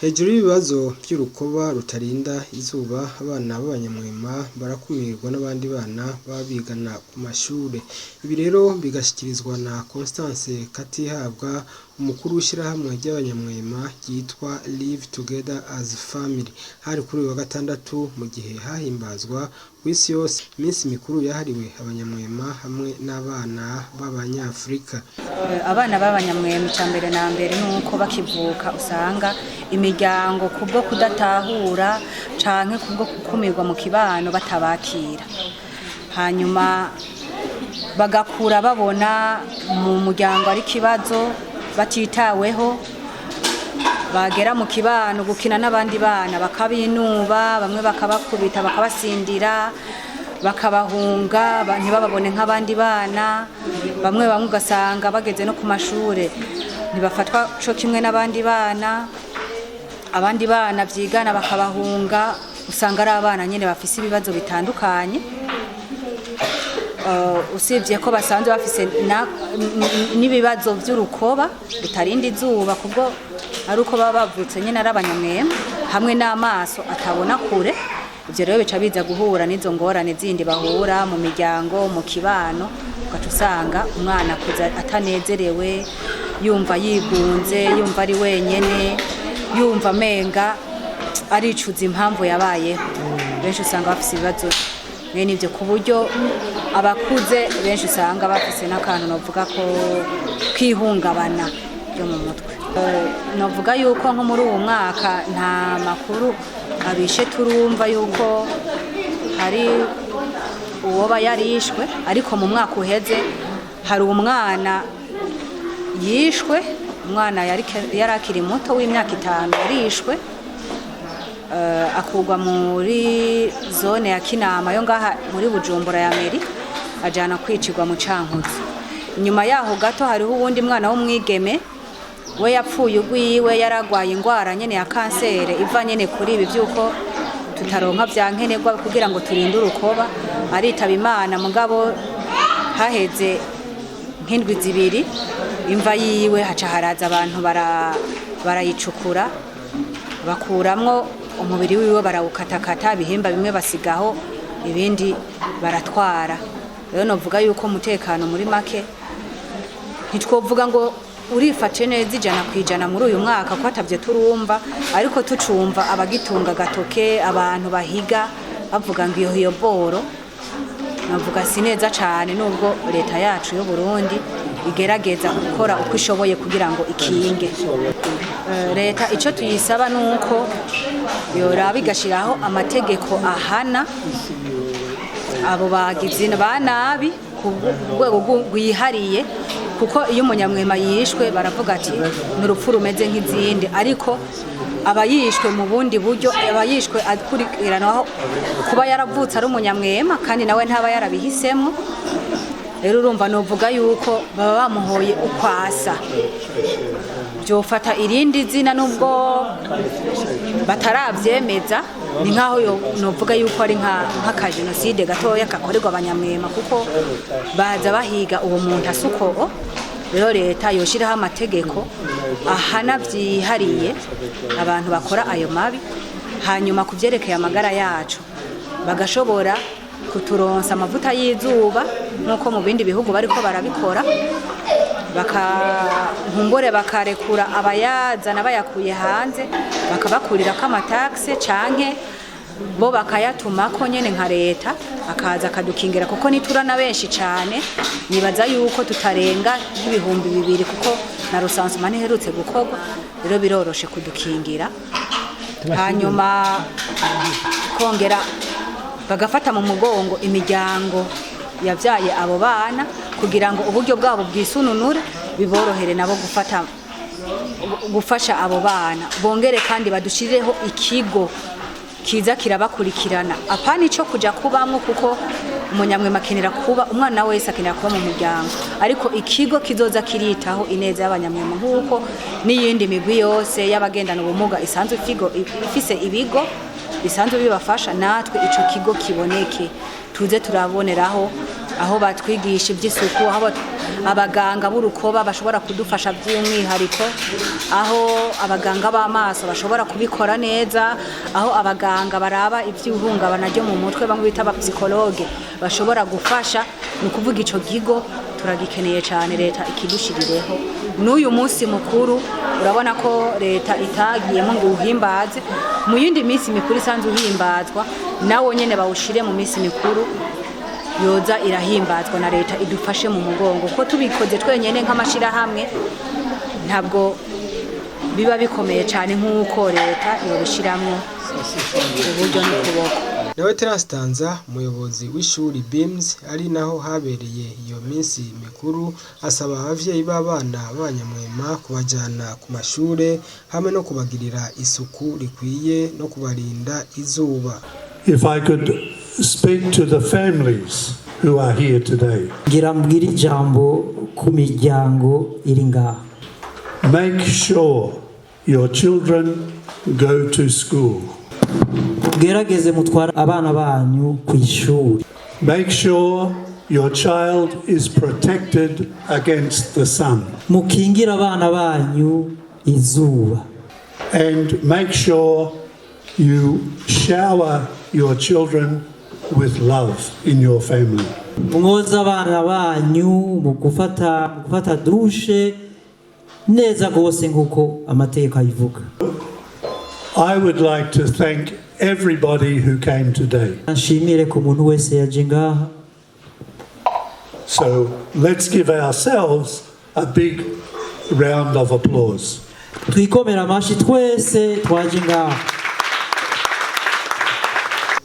Hejuru y'ibibazo by'urukoba rutarinda izuba, abana b'Abanyamwema barakumirwa n'abandi bana baba bigana ku mashure. Ibi rero bigashyikirizwa na Constance Katihabwa, umukuru w'ishyirahamwe ry'Abanyamwema ryitwa Live Together as Family. Hari kuri uyu wa gatandatu mu gihe hahimbazwa kw'isi yose iminsi mikuru yahariwe Abanyamwema hamwe n'abana b'Abanyafrika. Abana b'Abanyamwema icambere na mbere nuko bakivuka usanga imiryango kubwo kudatahura canke kubwo kukumirwa mu kibano batabakira, hanyuma bagakura babona mu muryango ari kibazo batitaweho, bagera mu kibano gukina n'abandi bana bakabinuba, bamwe bakabakubita bakabasindira bakabahunga ntibababone nk'abandi bana, bamwe ugasanga bageze no ku mashure ntibafatwa co kimwe n'abandi bana, abandi bana byigana bakabahunga, usanga ari abana nyene bafise ibibazo bitandukanye. Usibye ko basanzwe bafise n'ibibazo by'urukoba rutarinda izuba kubwo ari uko baba bavutse nyene ari Abanyamwema, hamwe n'amaso atabona kure. Ivyo rero bica biza guhura n'izo ngorane zindi bahura mu miryango, mu kibano, ugaca usanga umwana kuza atanezerewe, yumva yigunze, yumva ari wenyene, yumva menga aricuza impamvu yabayeho. Benshi usanga bafise ibibazo bene ivyo, ku buryo abakuze benshi usanga bafise n'akantu novuga ko kwihungabana byo mu mutwe. Novuga yuko nko muri uwo mwaka nta makuru abishe turumva yuko hari uwoba yarishwe, ariko mu mwaka uheze hari umwana yishwe, umwana yarakiri muto w'imyaka 5 yarishwe, akugwa muri zone ya Kinama yo ngaha muri Bujumbura ya Meri, ajana kwicirwa mu Cankuzo. Nyuma yaho gato hariho uwundi mwana w'umwigeme we yapfuye ugwiwe, yaragwaye ingwara nyene ya kansere iva nyene kuri ibi byuko tutaronka byankenerwa kugira ngo turinde urukoba, aritaba Imana. Mugabo haheze nk'indwi 2 imva yiwe haca haraza abantu barayicukura bakuramwo umubiri wiwe, barawukatakata, ibihimba bimwe basigaho, ibindi baratwara. Rero novuga yuko umutekano muri make ntitwovuga ngo urifashe neza 100% muri uyu mwaka ko atavye turumva, ariko tucumva abagitunga gatoke, abantu bahiga bavuga ngo iyo boro, navuga si neza cyane, nubwo leta yacu y'u Burundi igerageza gukora uko ishoboye kugira ngo ikinge. Leta ico tuyisaba nuko yoraba igashiraho amategeko ahana abo bagizi banabi ku rwego rwihariye, kuko iyo Umunyamwema yishwe baravuga ati n'urupfu rumeze nk'izindi, ariko abayishwe mu bundi buryo, abayishwe akurikiranaho kuba yaravutse ari Umunyamwema kandi nawe ntaba yarabihisemo. Rero urumva novuga yuko baba bamuhoye ukwasa, byofata irindi zina nubwo bataravyemeza, ni nkaho novuga yuko ari nka genocide gatoya kakorerwa Abanyamwema, kuko baza bahiga uwo muntu asuko. Rero leta yoshiraho amategeko ahana vyihariye abantu bakora ayo mabi, hanyuma kuvyerekeye amagara yacu bagashobora kuturonsa amavuta y'izuba nkuko mu bindi bihugu bariko barabikora, nkumbure bakarekura abayazana bayakuye hanze, bakabakurira ko amataxe canke bo bakayatumako nyene nka leta akaza akadukingira, kuko niturana benshi cane, nibaza yuko tutarenga ibihumbi 2 kuko na recensement iherutse gukorwa. Rero biroroshe kudukingira, hanyuma kongera bagafata mu mugongo imiryango yavyaye abo bana kugira ngo uburyo bwabo bwisununure biborohere nabo gufasha abo bana. Bongere kandi badushirireho ikigo kiza kirabakurikirana, apana ico kuja kubamwo, kuko Umunyamwema akenera kuba, umwana wese akenera kuba mu muryango, ariko ikigo kizoza kiritaho ineza y'Abanyamwema nk'uko n'iyindi migwi yose y'abagendana ubumuga isanzwe ifise ibigo bisanzwe bibafasha. Natwe ico kigo kiboneke, tuze turaboneraho aho batwigisha iby'isuku, aho abaganga b'urukoba bashobora kudufasha by'umwihariko, aho abaganga b'amaso bashobora kubikora neza, aho abaganga baraba iby'ihungabana ryo mu mutwe bamwe bita abapsikologe bashobora gufasha. Ni ukuvuga ico kigo turagikeneye cyane, leta ikidushirireho. N'uyu munsi mukuru urabona ko leta itagiyemo ngo uhimbaze, mu yindi minsi mikuru isanzwe uhimbazwa nawo nyene bawushire mu minsi mikuru yoza irahimbazwa na leta idufashe mu mugongo, ko tubikoze twenyene nk'amashirahamwe ntabwo biba bikomeye cyane nk'uko leta yobishiramwo uburyo n'ukuboko. Nawe Terastanza umuyobozi w'ishuri BIMS ari naho habereye iyo minsi mikuru asaba abavyeyi b'abana b'Abanyamwema kubajana ku mashure hamwe no kubagirira isuku rikwiye no kubarinda izuba. If I could speak to the families who are here today. Ngira mbwira ijambo ku miryango iri ngaha. Make sure your children go to school. Gerageze mutwara abana banyu ku ishuri. Make sure your child is protected against the sun. Mukingira abana banyu izuba. And make sure you shower your children with love in your family. Mwoza abana banyu mu gufata dushe neza gose nkuko amateka ayivuga. I would like to thank everybody who came today. Nshimire ku muntu wese yaje ngaha. So let's give ourselves a big round of applause. Twikomera amashi twese twaje ngaha.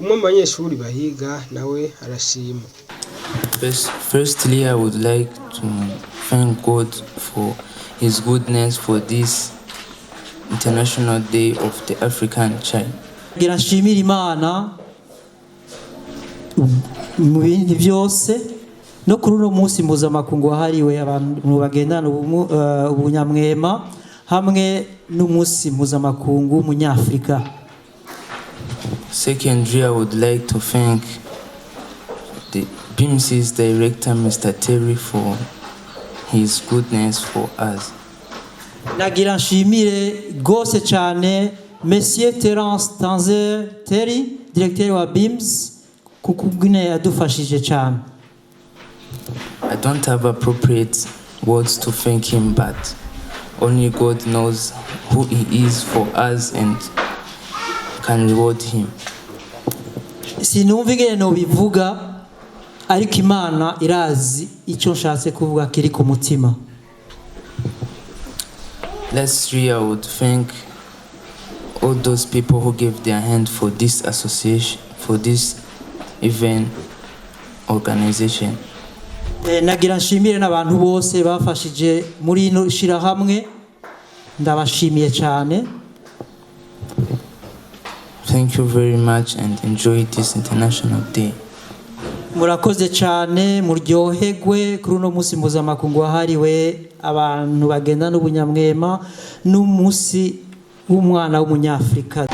Umwe mu banyeshuri bahiga nawe arashima. Firstly, I would like to thank God for His goodness for this International Day of the African Child. Ngira nshimira Imana mu bintu byose no kuri uno munsi mpuzamakungu wahariwe abantu bagendana ubunyamwema hamwe n'umunsi mpuzamakungu w'umunyafrika. Secondly, I would like to thank the BIMS's director, Mr. Terry, for his goodness for us. Nagira nshimire gose cyane Monsieur Terence Tanzer Terry, directeur wa BIMS, kukugine yadufashije cyane. I don't have appropriate words to thank him, but only God knows who he is for us and can reward him. Sinumva ingene no bivuga ariko Imana irazi icyo nshatse kuvuga kiri ku mutima. Lastly, I would thank all those people who gave their hand for this association, for this event organization. Nagira nshimire n'abantu bose bafashije muri ino shirahamwe, ndabashimiye cyane. Thank you very much and enjoy this International Day. Murakoze cyane, muryoherwe kuri uno munsi mpuzamakungu wahariwe abantu bagenda n'ubunyamwema n'umunsi w'umwana w'umunyafrika.